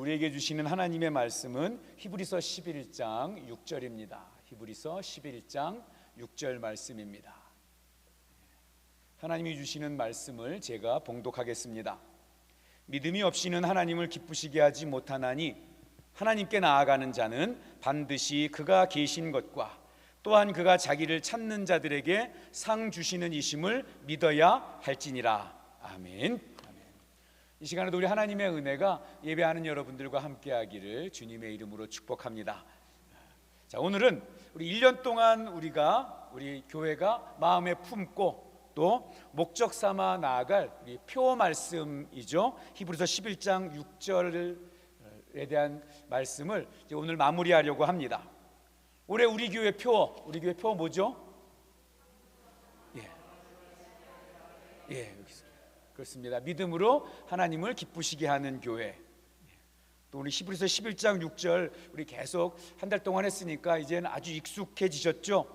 우리에게 주시는 하나님의 말씀은 히브리서 11장 6절입니다. 히브리서 11장 6절 말씀입니다. 하나님이 주시는 말씀을 제가 봉독하겠습니다. 믿음이 없이는 하나님을 기쁘시게 하지 못하나니 하나님께 나아가는 자는 반드시 그가 계신 것과 또한 그가 자기를 찾는 자들에게 상 주시는 이심을 믿어야 할지니라. 아멘. 이 시간에도 우리 하나님의 은혜가 예배하는 여러분들과 함께하기를 주님의 이름으로 축복합니다. 자, 오늘은 우리 1년 동안 우리 교회가 마음에 품고 또 목적 삼아 나아갈 우리 표 말씀이죠. 히브리서 11장 6절에 대한 말씀을 이제 오늘 마무리하려고 합니다. 올해 우리 교회 표 뭐죠? 여기 있습니다. 그렇습니다. 믿음으로 하나님을 기쁘시게 하는 교회. 또 우리 히브리서 11장 6절 우리 계속 한 달 동안 했으니까 이제는 아주 익숙해지셨죠?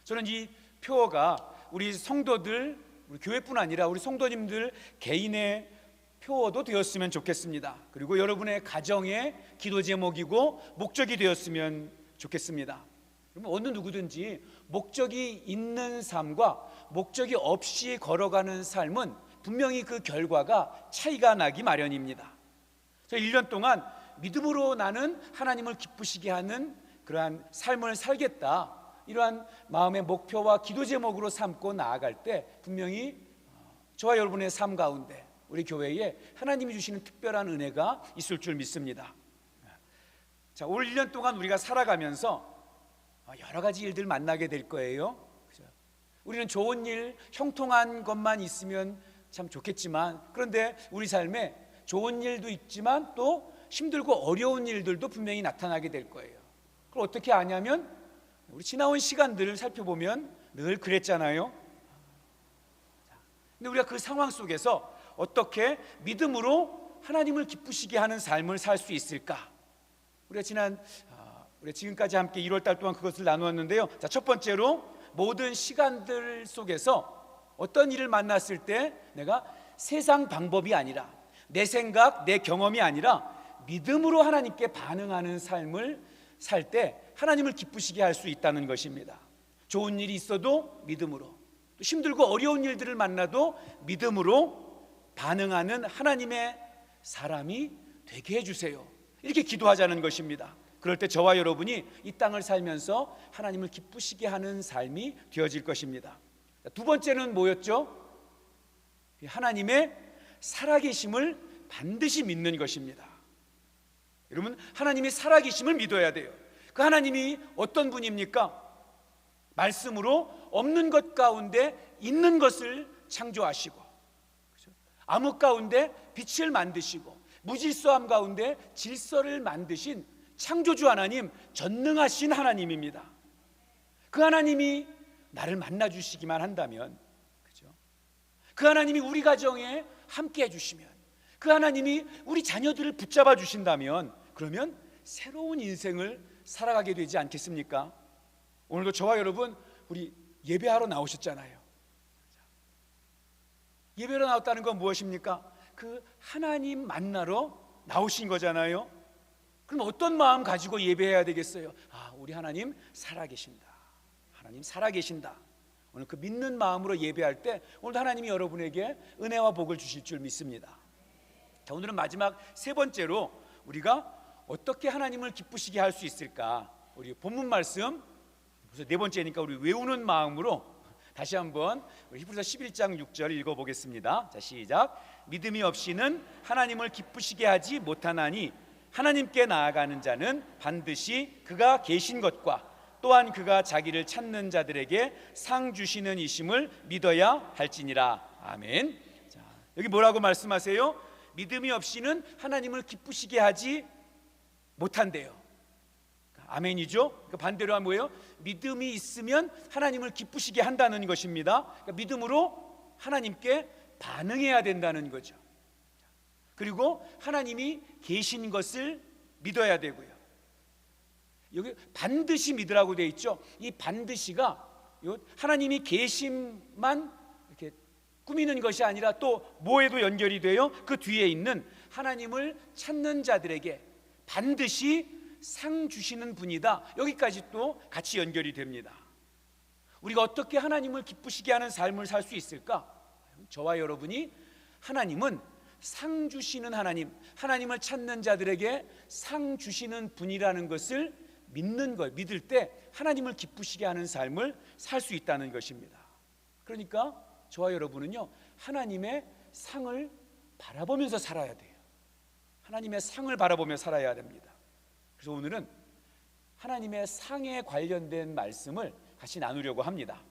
저는 이 표가 우리 성도들, 우리 교회뿐 아니라 우리 성도님들 개인의 표어도 되었으면 좋겠습니다. 그리고 여러분의 가정의 기도 제목이고 목적이 되었으면 좋겠습니다. 그러면 어느 누구든지 목적이 있는 삶과 목적이 없이 걸어가는 삶은 분명히 그 결과가 차이가 나기 마련입니다. 저 1년 동안 믿음으로 나는 하나님을 기쁘시게 하는 그러한 삶을 살겠다, 이러한 마음의 목표와 기도 제목으로 삼고 나아갈 때 분명히 저와 여러분의 삶 가운데 우리 교회에 하나님이 주시는 특별한 은혜가 있을 줄 믿습니다. 자, 올 1년 동안 우리가 살아가면서 여러 가지 일들 만나게 될 거예요. 우리는 좋은 일, 형통한 것만 있으면 참 좋겠지만, 그런데 우리 삶에 좋은 일도 있지만 또 힘들고 어려운 일들도 분명히 나타나게 될 거예요. 그걸 어떻게 아냐면 우리 지나온 시간들을 살펴보면 늘 그랬잖아요. 근데 우리가 그 상황 속에서 어떻게 믿음으로 하나님을 기쁘시게 하는 삶을 살 수 있을까? 우리가 지금까지 함께 1월 달 동안 그것을 나누었는데요. 자, 첫 번째로 모든 시간들 속에서 어떤 일을 만났을 때 내가 세상 방법이 아니라 내 생각, 내 경험이 아니라 믿음으로 하나님께 반응하는 삶을 살 때 하나님을 기쁘시게 할 수 있다는 것입니다. 좋은 일이 있어도 믿음으로, 또 힘들고 어려운 일들을 만나도 믿음으로 반응하는 하나님의 사람이 되게 해주세요. 이렇게 기도하자는 것입니다. 그럴 때 저와 여러분이 이 땅을 살면서 하나님을 기쁘시게 하는 삶이 되어질 것입니다. 두 번째는 뭐였죠? 하나님의 살아계심을 반드시 믿는 것입니다. 여러분, 하나님의 살아계심을 믿어야 돼요. 그 하나님이 어떤 분입니까? 말씀으로 없는 것 가운데 있는 것을 창조하시고, 그렇죠? 암흑 가운데 빛을 만드시고 무질서함 가운데 질서를 만드신 창조주 하나님, 전능하신 하나님입니다. 그 하나님이 나를 만나주시기만 한다면, 그죠? 그 하나님이 우리 가정에 함께 해주시면, 그 하나님이 우리 자녀들을 붙잡아 주신다면, 그러면 새로운 인생을 살아가게 되지 않겠습니까? 오늘도 저와 여러분 우리 예배하러 나오셨잖아요. 예배하러 나왔다는 건 무엇입니까? 그 하나님 만나러 나오신 거잖아요. 그럼 어떤 마음 가지고 예배해야 되겠어요? 우리 하나님 살아계신다. 하나님 살아계신다. 오늘 그 믿는 마음으로 예배할 때 오늘도 하나님이 여러분에게 은혜와 복을 주실 줄 믿습니다. 자, 오늘은 마지막 세 번째로 우리가 어떻게 하나님을 기쁘시게 할 수 있을까? 우리 본문 말씀 벌써 네 번째니까 우리 외우는 마음으로 다시 한번 우리 히브리서 11장 6절 읽어보겠습니다. 자, 시작. 믿음이 없이는 하나님을 기쁘시게 하지 못하나니 하나님께 나아가는 자는 반드시 그가 계신 것과 또한 그가 자기를 찾는 자들에게 상 주시는 이심을 믿어야 할지니라. 아멘. 자, 여기 뭐라고 말씀하세요? 믿음이 없이는 하나님을 기쁘시게 하지 못한대요. 아멘이죠? 반대로 하면 뭐예요? 믿음이 있으면 하나님을 기쁘시게 한다는 것입니다. 그러니까 믿음으로 하나님께 반응해야 된다는 거죠. 그리고 하나님이 계신 것을 믿어야 되고요. 여기 반드시 믿으라고 되어 있죠. 이 반드시가 하나님이 계심만 이렇게 꾸미는 것이 아니라 또 뭐에도 연결이 돼요? 그 뒤에 있는 하나님을 찾는 자들에게 반드시 상 주시는 분이다. 여기까지 또 같이 연결이 됩니다. 우리가 어떻게 하나님을 기쁘시게 하는 삶을 살 수 있을까? 저와 여러분이 하나님은 상 주시는 하나님, 하나님을 찾는 자들에게 상 주시는 분이라는 것을 믿는 것, 믿을 때 하나님을 기쁘시게 하는 삶을 살 수 있다는 것입니다. 그러니까 저와 여러분은요, 하나님의 상을 바라보면서 살아야 돼요. 하나님의 상을 바라보며 살아야 됩니다. 그래서 오늘은 하나님의 상에 관련된 말씀을 같이 나누려고 합니다.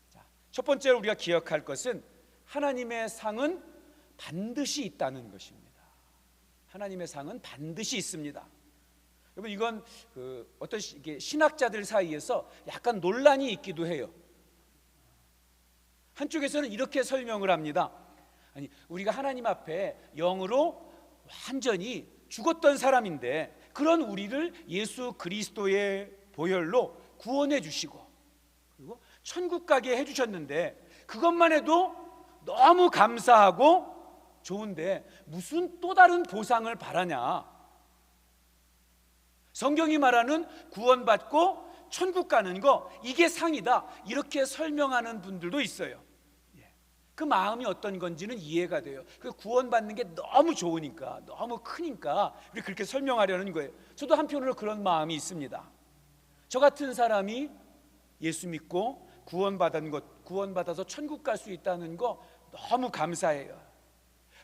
자, 첫 번째로 우리가 기억할 것은 하나님의 상은 반드시 있다는 것입니다. 하나님의 상은 반드시 있습니다. 여러분, 이건 어떤 신학자들 사이에서 약간 논란이 있기도 해요. 한쪽에서는 이렇게 설명을 합니다. 아니, 우리가 하나님 앞에 영으로 완전히 죽었던 사람인데 그런 우리를 예수 그리스도의 보혈로 구원해 주시고 그리고 천국 가게 해주셨는데 그것만 해도 너무 감사하고 좋은데 무슨 또 다른 보상을 바라냐? 성경이 말하는 구원받고 천국 가는 거, 이게 상이다, 이렇게 설명하는 분들도 있어요. 그 마음이 어떤 건지는 이해가 돼요. 그 구원받는 게 너무 좋으니까, 너무 크니까 우리 그렇게 설명하려는 거예요. 저도 한편으로 그런 마음이 있습니다. 저 같은 사람이 예수 믿고 구원받아서 천국 갈 수 있다는 거 너무 감사해요.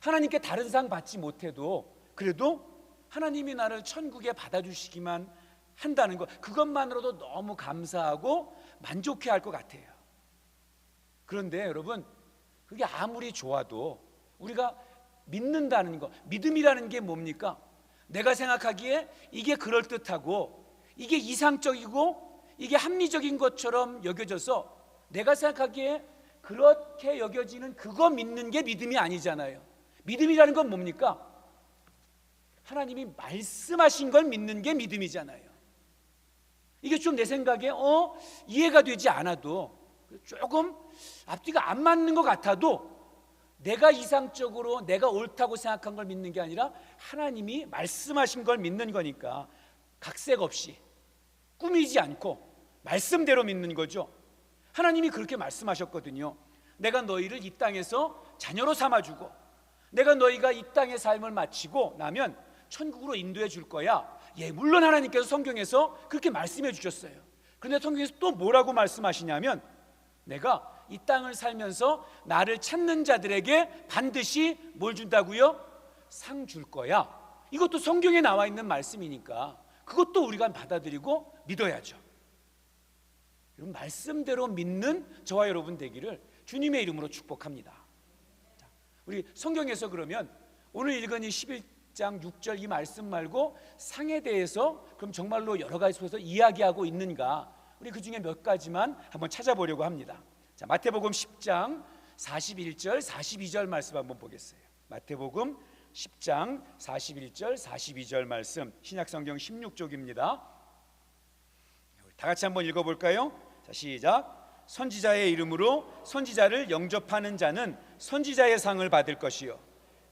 하나님께 다른 상 받지 못해도 그래도 하나님이 나를 천국에 받아주시기만 한다는 것, 그것만으로도 너무 감사하고 만족해 할 것 같아요. 그런데 여러분, 그게 아무리 좋아도 우리가 믿는다는 것, 믿음이라는 게 뭡니까? 내가 생각하기에 이게 그럴듯하고 이게 이상적이고 이게 합리적인 것처럼 여겨져서 내가 생각하기에 그렇게 여겨지는 그거 믿는 게 믿음이 아니잖아요. 믿음이라는 건 뭡니까? 하나님이 말씀하신 걸 믿는 게 믿음이잖아요. 이게 좀 내 생각에 이해가 되지 않아도, 조금 앞뒤가 안 맞는 것 같아도 내가 이상적으로 내가 옳다고 생각한 걸 믿는 게 아니라 하나님이 말씀하신 걸 믿는 거니까 각색 없이 꾸미지 않고 말씀대로 믿는 거죠. 하나님이 그렇게 말씀하셨거든요. 내가 너희를 이 땅에서 자녀로 삼아주고 내가 너희가 이 땅의 삶을 마치고 나면 천국으로 인도해 줄 거야. 예, 물론 하나님께서 성경에서 그렇게 말씀해 주셨어요. 그런데 성경에서 또 뭐라고 말씀하시냐면 내가 이 땅을 살면서 나를 찾는 자들에게 반드시 뭘 준다고요? 상 줄 거야. 이것도 성경에 나와 있는 말씀이니까 그것도 우리가 받아들이고 믿어야죠. 여러분, 말씀대로 믿는 저와 여러분 되기를 주님의 이름으로 축복합니다. 자, 우리 성경에서 그러면 오늘 읽은 이 11장 6절 이 말씀 말고 상에 대해서 그럼 정말로 여러 가지 속에서 이야기하고 있는가, 우리 그 중에 몇 가지만 한번 찾아보려고 합니다. 자, 마태복음 10장 41절 42절 말씀 한번 보겠어요. 마태복음 10장 41절 42절 말씀, 신약성경 16쪽입니다. 다 같이 한번 읽어볼까요? 자, 시작. 선지자의 이름으로 선지자를 영접하는 자는 선지자의 상을 받을 것이요,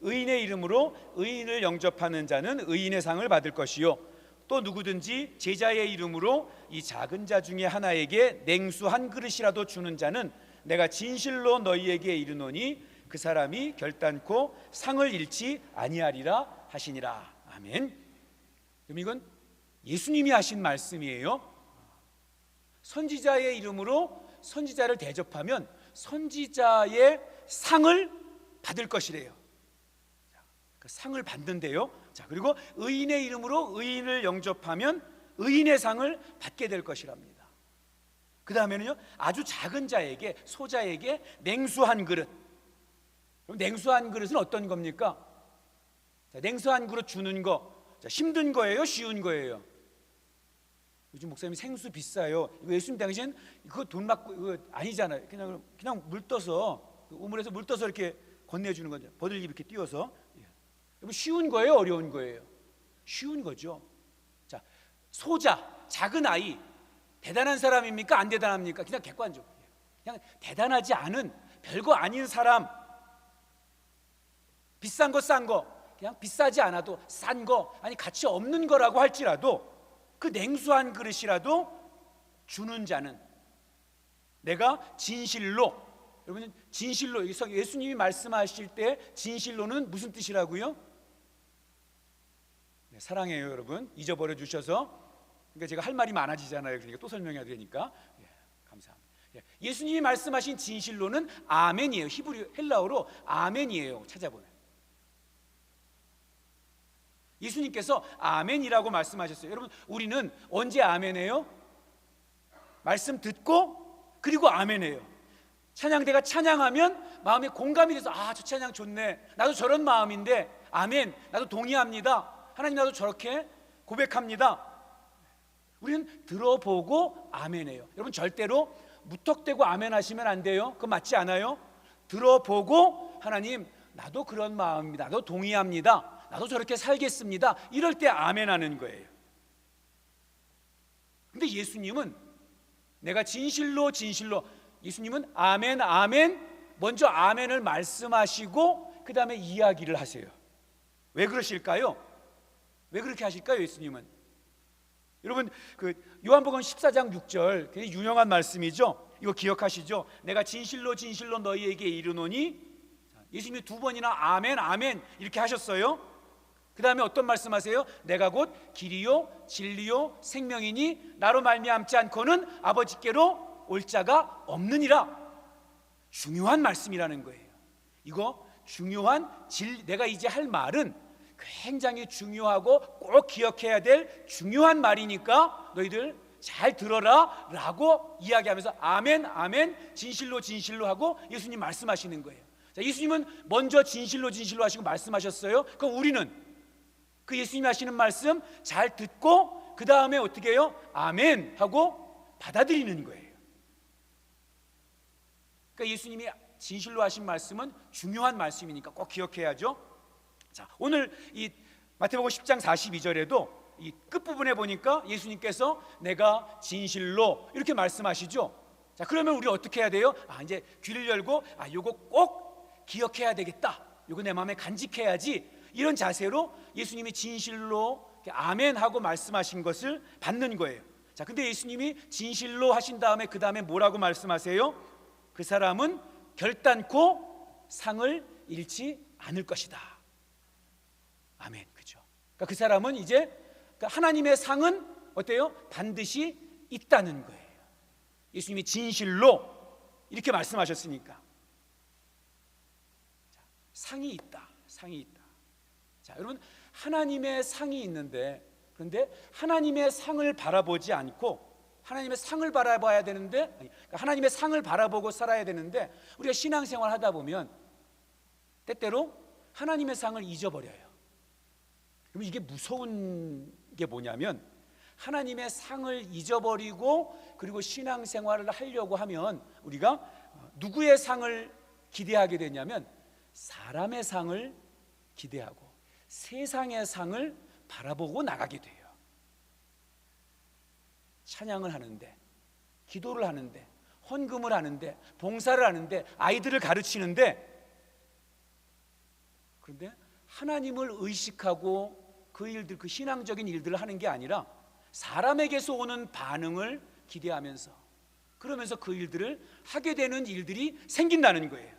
의인의 이름으로 의인을 영접하는 자는 의인의 상을 받을 것이요, 또 누구든지 제자의 이름으로 이 작은 자 중에 하나에게 냉수 한 그릇이라도 주는 자는 내가 진실로 너희에게 이르노니 그 사람이 결단코 상을 잃지 아니하리라 하시니라. 아멘. 그럼 이건 예수님이 하신 말씀이에요. 선지자의 이름으로 선지자를 대접하면 선지자의 상을 받을 것이래요. 그 상을 받는데요. 자, 그리고 의인의 이름으로 의인을 영접하면 의인의 상을 받게 될 것이랍니다. 그 다음에는요, 아주 작은 자에게, 소자에게 냉수 한 그릇. 그럼 냉수 한 그릇은 어떤 겁니까? 자, 냉수 한 그릇 주는 거, 자, 힘든 거예요, 쉬운 거예요? 요즘 목사님이 생수 비싸요. 이거 예수님 당시엔 그거 돈 받고 이거 아니잖아요. 그냥 물 떠서, 우물에서 물 떠서 이렇게 건네주는 거죠. 버들잎 이렇게 띄워서. 여러분, 쉬운 거예요, 어려운 거예요? 쉬운 거죠. 자, 소자, 작은 아이, 대단한 사람입니까? 안 대단합니까? 그냥 객관적으로 그냥 대단하지 않은 별거 아닌 사람, 비싼 거 싼 거 그냥 비싸지 않아도 싼 거, 아니 가치 없는 거라고 할지라도 그 냉수한 그릇이라도 주는 자는, 내가 진실로, 여러분 진실로, 여기서 예수님이 말씀하실 때 진실로는 무슨 뜻이라고요? 네, 사랑해요 여러분. 잊어버려 주셔서, 그러니까 제가 할 말이 많아지잖아요. 그러니까 또 설명해야 되니까. 예, 감사합니다. 예, 예수님이 말씀하신 진실로는 아멘이에요. 히브리 헬라어로 아멘이에요. 찾아보면 예수님께서 아멘이라고 말씀하셨어요. 여러분 우리는 언제 아멘해요? 말씀 듣고 그리고 아멘해요. 찬양대가 찬양하면 마음에 공감이 돼서 아, 저 찬양 좋네, 나도 저런 마음인데 아멘, 나도 동의합니다, 하나님 나도 저렇게 고백합니다. 우리는 들어보고 아멘해요. 여러분 절대로 무턱대고 아멘 하시면 안 돼요. 그거 맞지 않아요? 들어보고 하나님 나도 그런 마음입니다, 나도 동의합니다, 나도 저렇게 살겠습니다, 이럴 때 아멘하는 거예요. 근데 예수님은 내가 진실로 진실로, 예수님은 아멘 아멘, 먼저 아멘을 말씀하시고 그 다음에 이야기를 하세요. 왜 그러실까요? 왜 그렇게 하실까요? 예수님은, 여러분 그 요한복음 14장 6절 굉장히 유명한 말씀이죠. 이거 기억하시죠? 내가 진실로 진실로 너희에게 이르노니, 예수님이 두 번이나 아멘 아멘 이렇게 하셨어요. 그 다음에 어떤 말씀하세요? 내가 곧 길이요 진리요 생명이니 나로 말미암지 않고는 아버지께로 올 자가 없느니라. 중요한 말씀이라는 거예요. 이거 중요한 내가 이제 할 말은 굉장히 중요하고 꼭 기억해야 될 중요한 말이니까 너희들 잘 들어라 라고 이야기하면서 아멘 아멘 진실로 진실로 하고 예수님 말씀하시는 거예요. 자, 예수님은 먼저 진실로 진실로 하시고 말씀하셨어요. 그럼 우리는 그 예수님이 하시는 말씀 잘 듣고 그 다음에 어떻게 해요? 아멘 하고 받아들이는 거예요. 그러니까 예수님이 진실로 하신 말씀은 중요한 말씀이니까 꼭 기억해야죠. 자, 오늘 이 마태복음 10장 42절에도 이 끝부분에 보니까 예수님께서 내가 진실로 이렇게 말씀하시죠. 자, 그러면 우리 어떻게 해야 돼요? 아, 이제 귀를 열고 요거 꼭 기억해야 되겠다, 요거 내 마음에 간직해야지, 이런 자세로 예수님이 진실로 아멘 하고 말씀하신 것을 받는 거예요. 자, 근데 예수님이 진실로 하신 다음에 그 다음에 뭐라고 말씀하세요? 그 사람은 결단코 상을 잃지 않을 것이다. 아멘. 그죠? 그러니까 그 사람은 이제 하나님의 상은 어때요? 반드시 있다는 거예요. 예수님이 진실로 이렇게 말씀하셨으니까. 자, 상이 있다. 상이 있다. 자, 여러분 하나님의 상이 있는데, 그런데 하나님의 상을 바라보지 않고 하나님의 상을 바라봐야 되는데, 그러니까 하나님의 상을 바라보고 살아야 되는데 우리가 신앙생활 하다 보면 때때로 하나님의 상을 잊어버려요. 그럼 이게 무서운 게 뭐냐면, 하나님의 상을 잊어버리고 그리고 신앙생활을 하려고 하면 우리가 누구의 상을 기대하게 되냐면 사람의 상을 기대하고 세상의 상을 바라보고 나가게 돼요. 찬양을 하는데, 기도를 하는데, 헌금을 하는데, 봉사를 하는데, 아이들을 가르치는데, 그런데 하나님을 의식하고 그 일들, 그 신앙적인 일들을 하는 게 아니라 사람에게서 오는 반응을 기대하면서, 그러면서 그 일들을 하게 되는 일들이 생긴다는 거예요.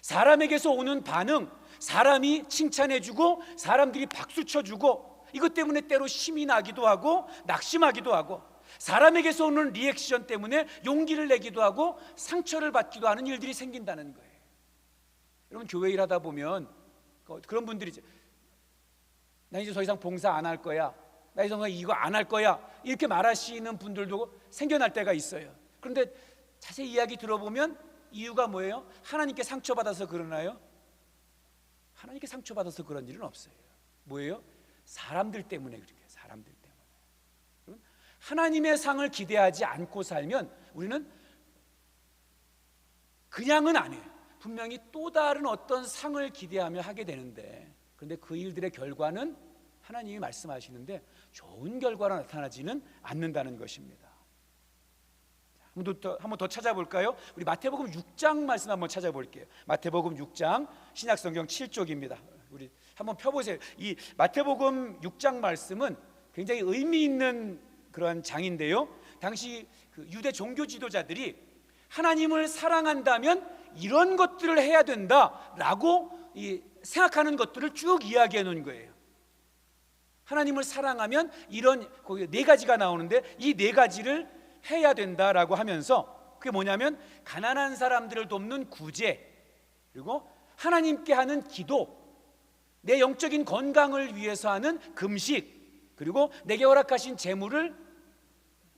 사람에게서 오는 반응, 사람이 칭찬해주고 사람들이 박수 쳐주고, 이것 때문에 때로 힘이 나기도 하고 낙심하기도 하고, 사람에게서 오는 리액션 때문에 용기를 내기도 하고 상처를 받기도 하는 일들이 생긴다는 거예요. 여러분 교회 일하다 보면 그런 분들이 이제 나 이제 더 이상 봉사 안 할 거야, 나 이제 이거 안 할 거야, 이렇게 말하시는 분들도 생겨날 때가 있어요. 그런데 자세히 이야기 들어보면 이유가 뭐예요? 하나님께 상처받아서 그러나요? 하나님께 상처받아서 그런 일은 없어요. 뭐예요? 사람들 때문에 그렇게, 사람들 때문에. 하나님의 상을 기대하지 않고 살면 우리는 그냥은 안 해요. 분명히 또 다른 어떤 상을 기대하며 하게 되는데, 그런데 그 일들의 결과는 하나님이 말씀하시는데 좋은 결과로 나타나지는 않는다는 것입니다. 한 번 더 찾아볼까요? 우리 마태복음 6장 말씀 한번 찾아볼게요. 마태복음 6장 신약성경 7쪽입니다. 우리 한번 펴보세요. 이 마태복음 6장 말씀은 굉장히 의미 있는 그런 장인데요, 당시 그 유대 종교 지도자들이 하나님을 사랑한다면 이런 것들을 해야 된다라고 생각하는 것들을 쭉 이야기해 놓은 거예요. 하나님을 사랑하면 이런, 거기 네 가지가 나오는데 이 네 가지를 해야 된다라고 하면서, 그게 뭐냐면 가난한 사람들을 돕는 구제, 그리고 하나님께 하는 기도, 내 영적인 건강을 위해서 하는 금식, 그리고 내게 허락하신 재물을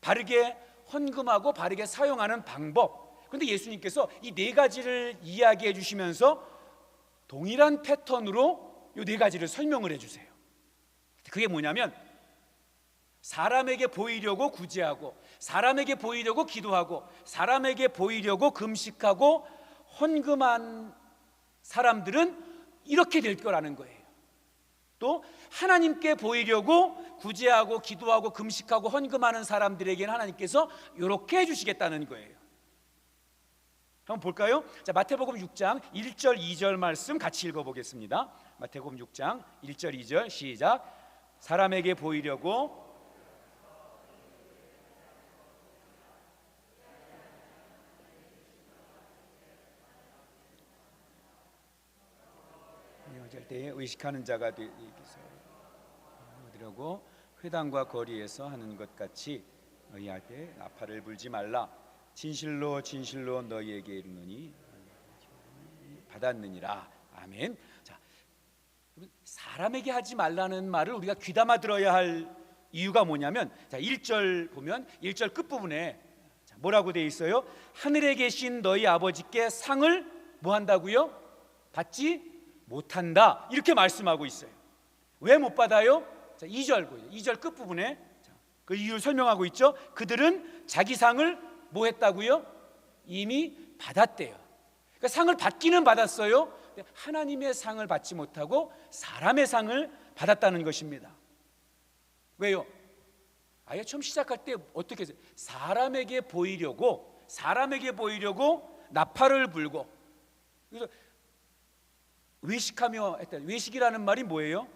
바르게 헌금하고 바르게 사용하는 방법. 그런데 예수님께서 이 네 가지를 이야기해 주시면서 동일한 패턴으로 이 네 가지를 설명을 해 주세요. 그게 뭐냐면 사람에게 보이려고 구제하고, 사람에게 보이려고 기도하고, 사람에게 보이려고 금식하고 헌금한 사람들은 이렇게 될 거라는 거예요. 또 하나님께 보이려고 구제하고 기도하고 금식하고 헌금하는 사람들에게는 하나님께서 이렇게 해주시겠다는 거예요. 한번 볼까요? 자, 마태복음 6장 1절 2절 말씀 같이 읽어보겠습니다. 마태복음 6장 1절 2절 시작. 사람에게 보이려고 어쩔 때에 의식하는 자가 되려고 회당과 거리에서 하는 것 같이 너희할 때 나팔을 불지 말라. 진실로 진실로 너희에게 이르노니 받았느니라. 아멘. 자, 사람에게 하지 말라는 말을 우리가 귀담아 들어야 할 이유가 뭐냐면, 자, 1절 보면 1절 끝부분에 뭐라고 되어 있어요? 하늘에 계신 너희 아버지께 상을 뭐 한다고요? 받지 못한다, 이렇게 말씀하고 있어요. 왜 못 받아요? 자, 2절 보세요. 2절 끝부분에 그 이유를 설명하고 있죠. 그들은 자기 상을 뭐 했다고요? 이미 받았대요. 그러니까 상을 받기는 받았어요. 근데 하나님의 상을 받지 못하고 사람의 상을 받았다는 것입니다. 왜요? 아예 처음 시작할 때 어떻게 했어요? 사람에게 보이려고 나팔을 불고, 그래서 외식하며 했다. 외식이라는 말이 뭐예요?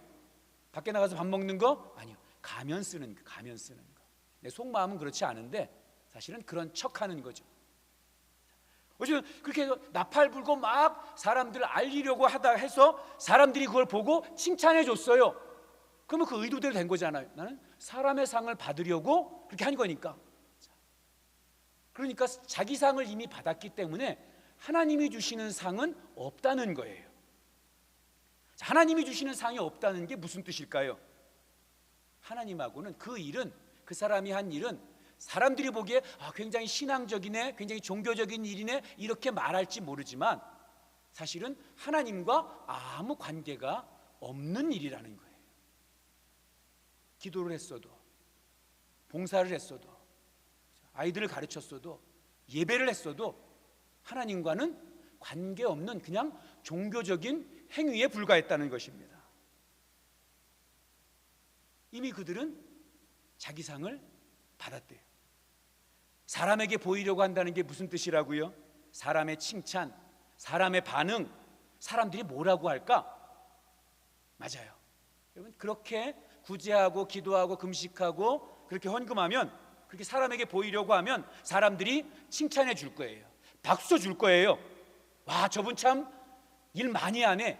밖에 나가서 밥 먹는 거? 아니요, 가면 쓰는 거. 내 속마음은 그렇지 않은데 사실은 그런 척하는 거죠. 어쨌든 그렇게 해서 나팔 불고 막 사람들을 알리려고 하다 해서 사람들이 그걸 보고 칭찬해 줬어요. 그러면 그 의도대로 된 거잖아요. 나는 사람의 상을 받으려고 그렇게 한 거니까. 그러니까 자기 상을 이미 받았기 때문에 하나님이 주시는 상은 없다는 거예요. 하나님이 주시는 상이 없다는 게 무슨 뜻일까요? 하나님하고는 그 사람이 한 일은 사람들이 보기에 굉장히 신앙적이네, 굉장히 종교적인 일이네, 이렇게 말할지 모르지만 사실은 하나님과 아무 관계가 없는 일이라는 거예요. 기도를 했어도, 봉사를 했어도, 아이들을 가르쳤어도, 예배를 했어도 하나님과는 관계없는 그냥 종교적인 행위에 불과했다는 것입니다. 이미 그들은 자기 상을 받았대요. 사람에게 보이려고 한다는 게 무슨 뜻이라고요? 사람의 칭찬, 사람의 반응, 사람들이 뭐라고 할까? 맞아요. 여러분, 그렇게 구제하고 기도하고 금식하고 그렇게 헌금하면, 그렇게 사람에게 보이려고 하면 사람들이 칭찬해 줄 거예요. 박수 줄 거예요. 와, 저분 참 일 많이 하네,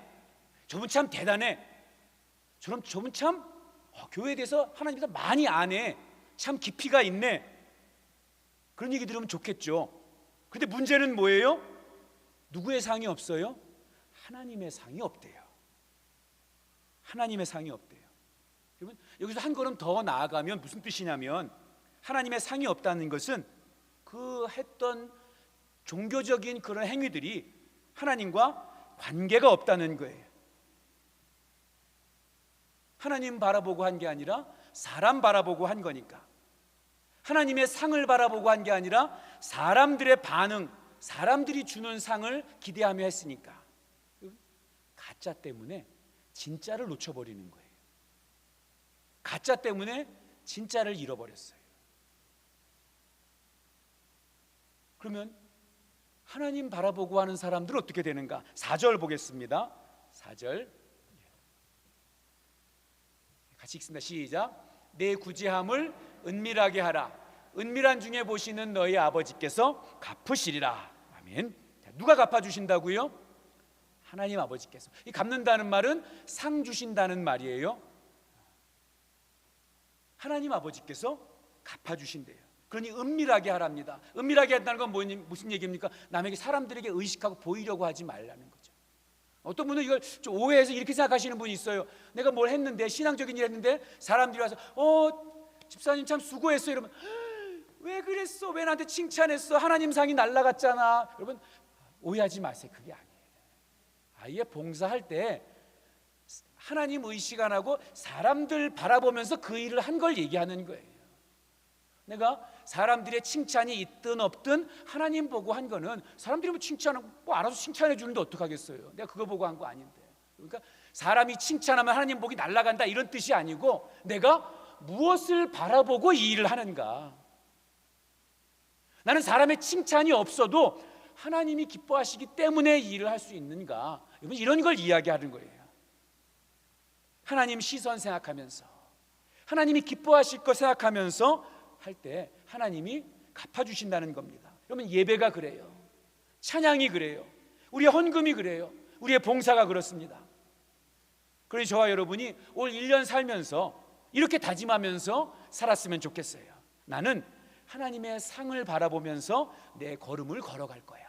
저분 참 대단해, 저분 참 교회에 대해서 하나님에 대해서 많이 아네, 참 깊이가 있네, 그런 얘기 들으면 좋겠죠. 그런데 문제는 뭐예요? 누구의 상이 없어요? 하나님의 상이 없대요. 하나님의 상이 없대요. 여러분, 여기서 한 걸음 더 나아가면 무슨 뜻이냐면, 하나님의 상이 없다는 것은 그 했던 종교적인 그런 행위들이 하나님과 관계가 없다는 거예요. 하나님 바라보고 한 게 아니라 사람 바라보고 한 거니까. 하나님의 상을 바라보고 한 게 아니라 사람들의 반응, 사람들이 주는 상을 기대하며 했으니까. 가짜 때문에 진짜를 놓쳐버리는 거예요. 가짜 때문에 진짜를 잃어버렸어요. 그러면 하나님 바라보고 하는 사람들은 어떻게 되는가? 4절 보겠습니다. 4절. 같이 읽습니다. 시작. 내 구제함을 은밀하게 하라. 은밀한 중에 보시는 너희 아버지께서 갚으시리라. 아멘. 자, 누가 갚아주신다고요? 하나님 아버지께서. 이 갚는다는 말은 상 주신다는 말이에요. 하나님 아버지께서 갚아주신대요. 그러니 은밀하게 하랍니다. 은밀하게 한다는 건 무슨 얘기입니까? 남에게, 사람들에게 의식하고 보이려고 하지 말라는 거죠. 어떤 분은 이걸 좀 오해해서 이렇게 생각하시는 분이 있어요. 내가 뭘 했는데, 신앙적인 일 했는데 사람들이 와서 집사님 참 수고했어 이러면, 왜 그랬어? 왜 나한테 칭찬했어? 하나님 상이 날아갔잖아. 여러분 오해하지 마세요. 그게 아니에요. 아예 봉사할 때 하나님 의식 안 하고 사람들 바라보면서 그 일을 한 걸 얘기하는 거예요. 내가 사람들의 칭찬이 있든 없든 하나님 보고 한 거는, 사람들이 뭐 칭찬하고 뭐 알아서 칭찬해 주는데 어떡하겠어요. 내가 그거 보고 한 거 아닌데. 그러니까 사람이 칭찬하면 하나님 복이 날아간다 이런 뜻이 아니고, 내가 무엇을 바라보고 이 일을 하는가. 나는 사람의 칭찬이 없어도 하나님이 기뻐하시기 때문에 이 일을 할 수 있는가. 이런 걸 이야기하는 거예요. 하나님 시선 생각하면서, 하나님이 기뻐하실 거 생각하면서 할 때 하나님이 갚아주신다는 겁니다. 그러면 예배가 그래요. 찬양이 그래요. 우리의 헌금이 그래요. 우리의 봉사가 그렇습니다. 그러니 저와 여러분이 올 1년 살면서 이렇게 다짐하면서 살았으면 좋겠어요. 나는 하나님의 상을 바라보면서 내 걸음을 걸어갈 거야.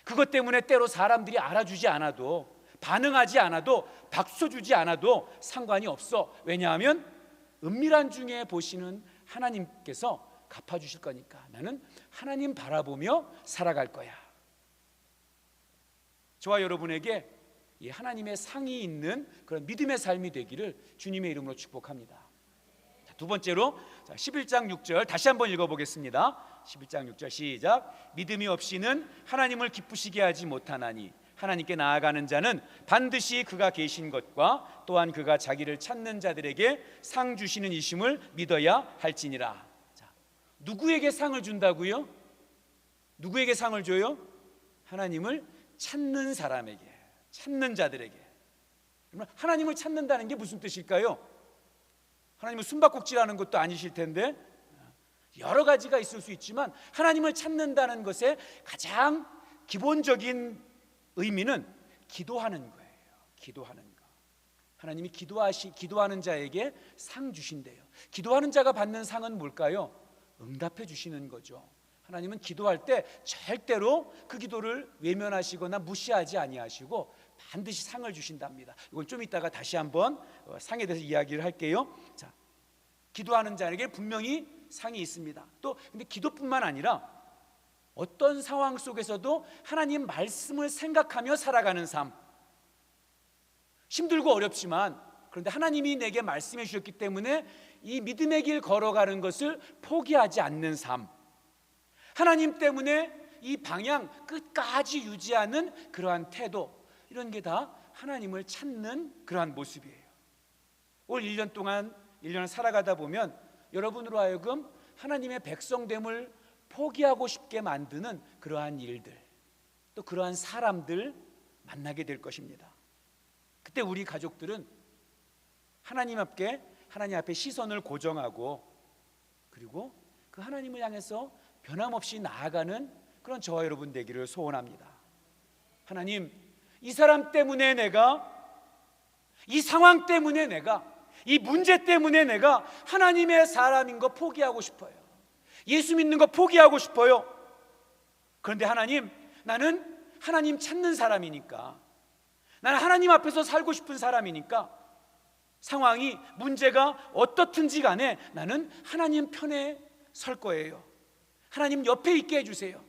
그것 때문에 때로 사람들이 알아주지 않아도, 반응하지 않아도, 박수 주지 않아도 상관이 없어. 왜냐하면 은밀한 중에 보시는 하나님께서 갚아주실 거니까 나는 하나님 바라보며 살아갈 거야. 저와 여러분에게 이 하나님의 상이 있는 그런 믿음의 삶이 되기를 주님의 이름으로 축복합니다. 자, 두 번째로 11장 6절 다시 한번 읽어보겠습니다. 11장 6절 시작. 믿음이 없이는 하나님을 기쁘시게 하지 못하나니 하나님께 나아가는 자는 반드시 그가 계신 것과 또한 그가 자기를 찾는 자들에게 상 주시는 이심을 믿어야 할지니라. 자, 누구에게 상을 준다고요? 누구에게 상을 줘요? 하나님을 찾는 사람에게, 찾는 자들에게. 하나님을 찾는다는 게 무슨 뜻일까요? 하나님은 숨바꼭질하는 것도 아니실 텐데, 여러 가지가 있을 수 있지만 하나님을 찾는다는 것의 가장 기본적인 의미는 기도하는 거예요. 기도하는 거. 하나님이 기도하는 자에게 상 주신대요. 기도하는 자가 받는 상은 뭘까요? 응답해 주시는 거죠. 하나님은 기도할 때 절대로 그 기도를 외면하시거나 무시하지 아니하시고 반드시 상을 주신답니다. 이건 좀 이따가 다시 한번 상에 대해서 이야기를 할게요. 자, 기도하는 자에게 분명히 상이 있습니다. 또 근데 기도뿐만 아니라 어떤 상황 속에서도 하나님 말씀을 생각하며 살아가는 삶, 힘들고 어렵지만 그런데 하나님이 내게 말씀해 주셨기 때문에 이 믿음의 길 걸어가는 것을 포기하지 않는 삶, 하나님 때문에 이 방향 끝까지 유지하는 그러한 태도, 이런 게 다 하나님을 찾는 그러한 모습이에요. 올 1년 동안 1년을 살아가다 보면 여러분으로 하여금 하나님의 백성됨을 포기하고 싶게 만드는 그러한 일들, 또 그러한 사람들 만나게 될 것입니다. 그때 우리 가족들은 하나님 앞에 시선을 고정하고, 그리고 그 하나님을 향해서 변함없이 나아가는 그런 저와 여러분 되기를 소원합니다. 하나님, 이 사람 때문에 내가, 이 상황 때문에 내가, 이 문제 때문에 내가 하나님의 사람인 거 포기하고 싶어요. 예수 믿는 거 포기하고 싶어요. 그런데 하나님, 나는 하나님 찾는 사람이니까, 나는 하나님 앞에서 살고 싶은 사람이니까 상황이, 문제가 어떻든지 간에 나는 하나님 편에 설 거예요. 하나님 옆에 있게 해주세요.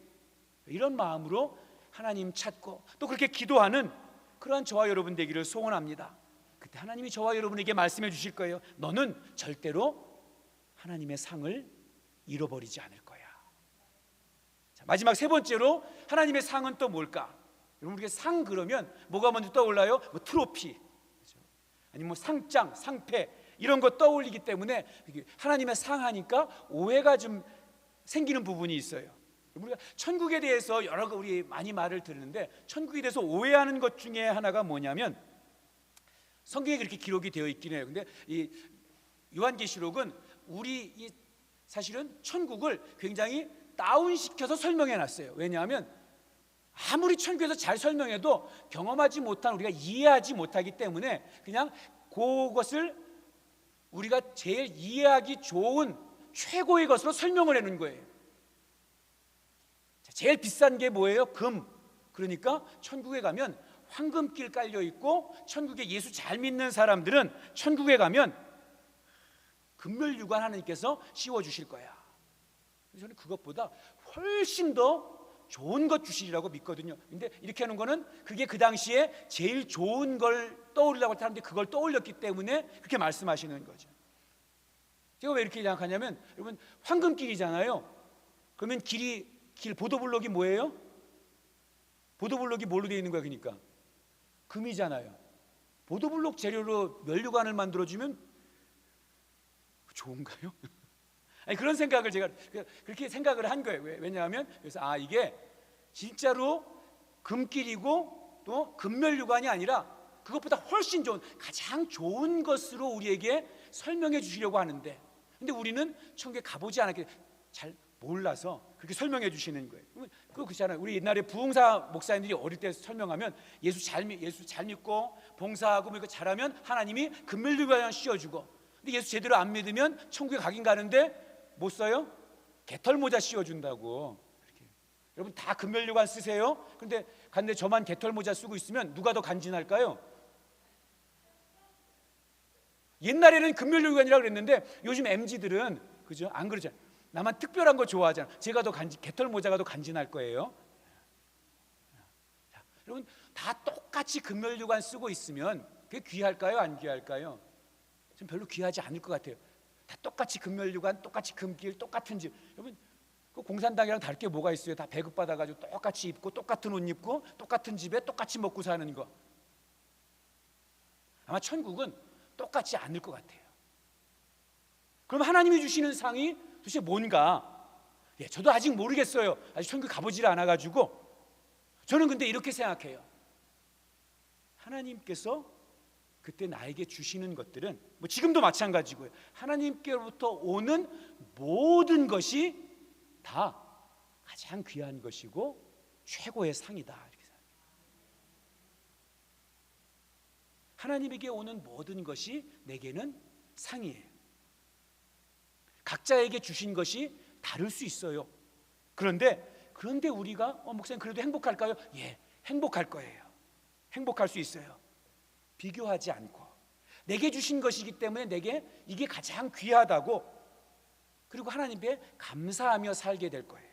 이런 마음으로 하나님 찾고 또 그렇게 기도하는 그러한 저와 여러분 되기를 소원합니다. 그때 하나님이 저와 여러분에게 말씀해 주실 거예요. 너는 절대로 하나님의 상을 잃어버리지 않을 거야. 자, 마지막 세 번째로 하나님의 상은 또 뭘까? 여러분, 우리가 상 그러면 뭐가 먼저 떠올라요? 뭐 트로피, 그렇죠? 아니면 뭐 상장, 상패 이런 거 떠올리기 때문에 하나님의 상 하니까 오해가 좀 생기는 부분이 있어요. 우리가 천국에 대해서 우리 많이 말을 듣는데 천국에 대해서 오해하는 것 중에 하나가 뭐냐면, 성경에 그렇게 기록이 되어 있긴 해요. 근데 이 요한계시록은 사실은 천국을 굉장히 다운시켜서 설명해 놨어요. 왜냐하면 아무리 천국에서 잘 설명해도 경험하지 못한, 우리가 이해하지 못하기 때문에 그냥 그것을 우리가 제일 이해하기 좋은 최고의 것으로 설명을 해놓은 거예요. 제일 비싼 게 뭐예요? 금. 그러니까 천국에 가면 황금길 깔려 있고, 천국에 예수 잘 믿는 사람들은 천국에 가면 금멸유관 하나님께서 씌워주실 거야. 저는 그것보다 훨씬 더 좋은 것 주시리라고 믿거든요. 근데 이렇게 하는 거는 그게 그 당시에 제일 좋은 걸 떠올리려고 하는데 그걸 떠올렸기 때문에 그렇게 말씀하시는 거죠. 제가 왜 이렇게 생각하냐면, 여러분 황금길이잖아요. 그러면 길 보도블록이 뭐예요? 보도블록이 뭘로 되어 있는 거야? 그러니까 금이잖아요. 보도블록 재료로 면류관을 만들어주면 좋은가요? 아니, 그런 생각을 제가 그렇게 생각을 한 거예요. 왜냐하면 그래서 이게 진짜로 금길이고 또 금면류관이 아니라 그것보다 훨씬 좋은, 가장 좋은 것으로 우리에게 설명해 주시려고 하는데, 근데 우리는 천국에 가보지 않았기 때문에 잘 몰라서 그렇게 설명해 주시는 거예요. 그거 그렇잖아요. 우리 옛날에 부흥사 목사님들이 어릴 때 설명하면 예수 잘 믿고 봉사하고 뭐 이거 잘하면 하나님이 금면류관 씌워주고, 근데 예수 제대로 안 믿으면 천국에 가긴 가는데 못 써요? 개털모자 씌워준다고. 이렇게. 여러분 다 금면류관 쓰세요? 근데 저만 개털모자 쓰고 있으면 누가 더 간지날까요? 옛날에는 금면류관이라고 그랬는데 요즘 MZ들은 그죠? 안 그러잖아요. 나만 특별한 거 좋아하잖아. 제가 더 개털모자가 더 간지날 거예요. 자, 여러분 다 똑같이 금면류관 쓰고 있으면 그게 귀할까요? 안 귀할까요? 좀 별로 귀하지 않을 것 같아요. 다 똑같이 금면류관, 똑같이 금길, 똑같은 집. 여러분 그 공산당이랑 다를 게 뭐가 있어요? 다 배급받아가지고 똑같이 입고 똑같은 옷 입고 똑같은 집에 똑같이 먹고 사는 거. 아마 천국은 똑같지 않을 것 같아요. 그럼 하나님이 주시는 상이 도대체 뭔가? 저도 아직 모르겠어요. 아직 천국 가보질 않아가지고. 저는 근데 이렇게 생각해요. 하나님께서 그때 나에게 주시는 것들은 뭐 지금도 마찬가지고요. 하나님께로부터 오는 모든 것이 다 가장 귀한 것이고 최고의 상이다, 이렇게 생각해요. 하나님에게 오는 모든 것이 내게는 상이에요. 각자에게 주신 것이 다를 수 있어요. 그런데 우리가 목사님 그래도 행복할까요? 예, 행복할 거예요. 행복할 수 있어요. 비교하지 않고 내게 주신 것이기 때문에 내게 이게 가장 귀하다고, 그리고 하나님께 감사하며 살게 될 거예요.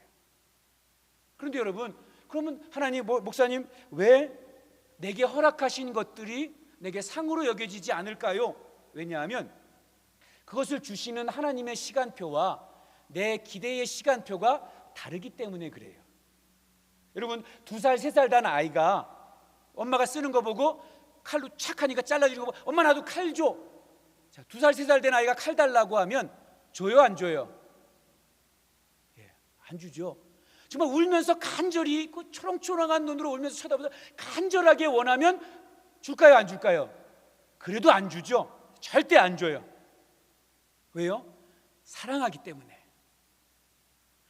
그런데 여러분, 그러면 하나님, 목사님 왜 내게 허락하신 것들이 내게 상으로 여겨지지 않을까요? 왜냐하면 그것을 주시는 하나님의 시간표와 내 기대의 시간표가 다르기 때문에 그래요. 여러분 2살, 3살 단 아이가 엄마가 쓰는 거 보고 칼로 착 하니까 잘라주는 거 보고 엄마 나도 칼 줘. 자, 2살, 3살 된 아이가 칼 달라고 하면 줘요, 안 줘요? 예, 안 주죠. 정말 울면서 간절히 그 초롱초롱한 눈으로 울면서 쳐다보다 간절하게 원하면 줄까요, 안 줄까요? 그래도 안 주죠. 절대 안 줘요. 왜요? 사랑하기 때문에.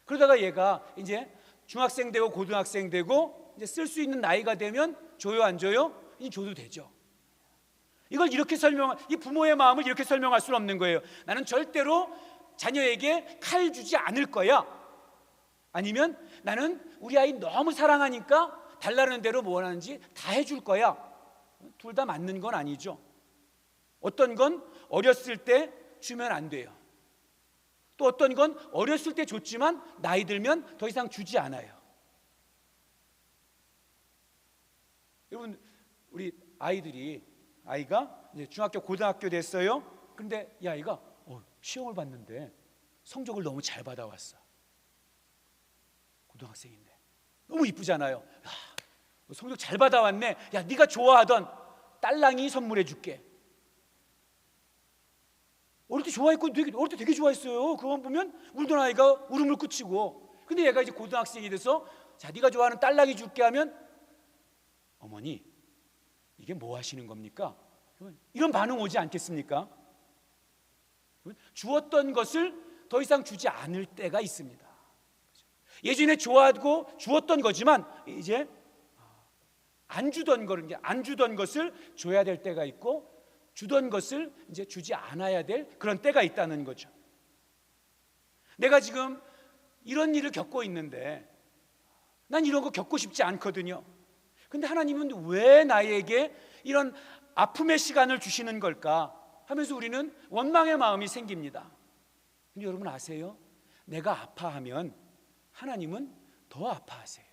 그러다가 얘가 이제 중학생 되고 고등학생 되고 이제 쓸 수 있는 나이가 되면 줘요, 안 줘요? 이제 줘도 되죠. 이걸 이렇게 이 부모의 마음을 이렇게 설명할 수는 없는 거예요. 나는 절대로 자녀에게 칼 주지 않을 거야. 아니면 나는 우리 아이 너무 사랑하니까 달라는 대로 뭐 원하는지 다 해줄 거야. 둘 다 맞는 건 아니죠. 어떤 건 어렸을 때 주면 안 돼요. 또 어떤 건 어렸을 때 줬지만 나이 들면 더 이상 주지 않아요. 여러분 우리 아이가 이제 중학교 고등학교 됐어요. 그런데 이 아이가 시험을 봤는데 성적을 너무 잘 받아왔어. 고등학생인데 너무 이쁘잖아요. 성적 잘 받아왔네. 야, 네가 좋아하던 딸랑이 선물해 줄게. 어릴 때 좋아했고 어릴 때 되게 좋아했어요. 그건 보면 울던 아이가 울음을 그치고, 근데 얘가 이제 고등학생이 돼서 자, 네가 좋아하는 딸랑이 줄게 하면 어머니 이게 뭐 하시는 겁니까? 이런 반응 오지 않겠습니까? 주었던 것을 더 이상 주지 않을 때가 있습니다. 예전에 좋아하고 주었던 거지만 이제 안 주던 것을 줘야 될 때가 있고, 주던 것을 이제 주지 않아야 될 그런 때가 있다는 거죠. 내가 지금 이런 일을 겪고 있는데 난 이런 거 겪고 싶지 않거든요. 근데 하나님은 왜 나에게 이런 아픔의 시간을 주시는 걸까 하면서 우리는 원망의 마음이 생깁니다. 근데 여러분 아세요? 내가 아파하면 하나님은 더 아파하세요.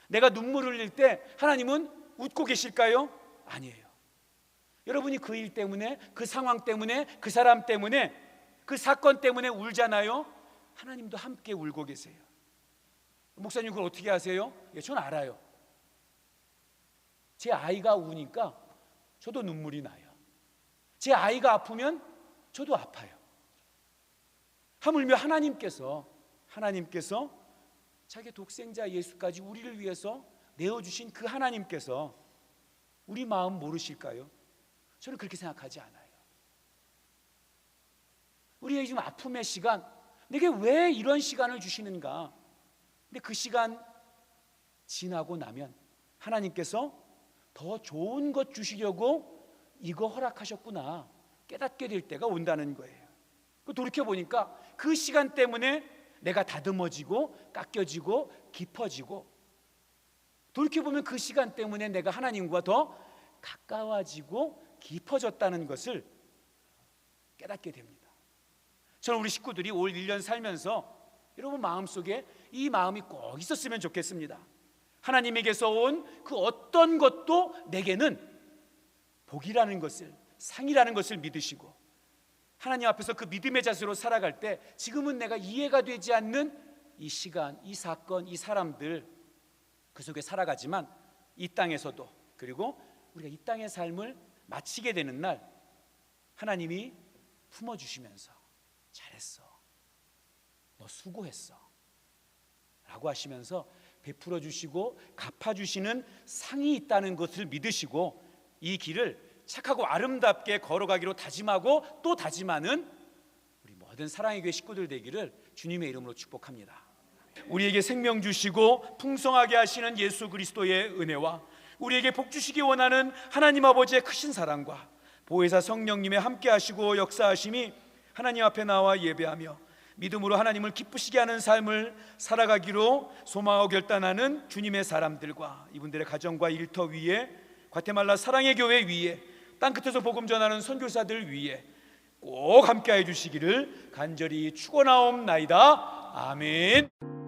내가 눈물을 흘릴 때 하나님은 웃고 계실까요? 아니에요. 여러분이 그 일 때문에, 그 상황 때문에, 그 사람 때문에, 그 사건 때문에 울잖아요. 하나님도 함께 울고 계세요. 목사님 그걸 어떻게 아세요? 예, 전 알아요. 제 아이가 우니까 저도 눈물이 나요. 제 아이가 아프면 저도 아파요. 하물며 하나님께서 자기 독생자 예수까지 우리를 위해서 내어주신 그 하나님께서 우리 마음 모르실까요? 저는 그렇게 생각하지 않아요. 우리의 지금 아픔의 시간, 내게 왜 이런 시간을 주시는가? 근데 그 시간 지나고 나면 하나님께서 더 좋은 것 주시려고 이거 허락하셨구나 깨닫게 될 때가 온다는 거예요. 돌이켜보니까 그 시간 때문에 내가 다듬어지고 깎여지고 깊어지고, 돌이켜보면 그 시간 때문에 내가 하나님과 더 가까워지고 깊어졌다는 것을 깨닫게 됩니다. 저는 우리 식구들이 올 1년 살면서 여러분 마음속에 이 마음이 꼭 있었으면 좋겠습니다. 하나님에게서 온 그 어떤 것도 내게는 복이라는 것을, 상이라는 것을 믿으시고, 하나님 앞에서 그 믿음의 자세로 살아갈 때 지금은 내가 이해가 되지 않는 이 시간, 이 사건, 이 사람들 그 속에 살아가지만 이 땅에서도, 그리고 우리가 이 땅의 삶을 마치게 되는 날 하나님이 품어주시면서 잘했어, 너 수고했어 라고 하시면서 베풀어 주시고 갚아주시는 상이 있다는 것을 믿으시고 이 길을 착하고 아름답게 걸어가기로 다짐하고 또 다짐하는 우리 모든 사랑의 교회 식구들 되기를 주님의 이름으로 축복합니다. 우리에게 생명 주시고 풍성하게 하시는 예수 그리스도의 은혜와 우리에게 복 주시기 원하는 하나님 아버지의 크신 사랑과 보혜사 성령님의 함께 하시고 역사하심이 하나님 앞에 나와 예배하며 믿음으로 하나님을 기쁘시게 하는 삶을 살아가기로 소망하고 결단하는 주님의 사람들과 이분들의 가정과 일터 위에, 과테말라 사랑의 교회 위에, 땅끝에서 복음 전하는 선교사들 위에 꼭 함께해 주시기를 간절히 축원하옵나이다. 아멘.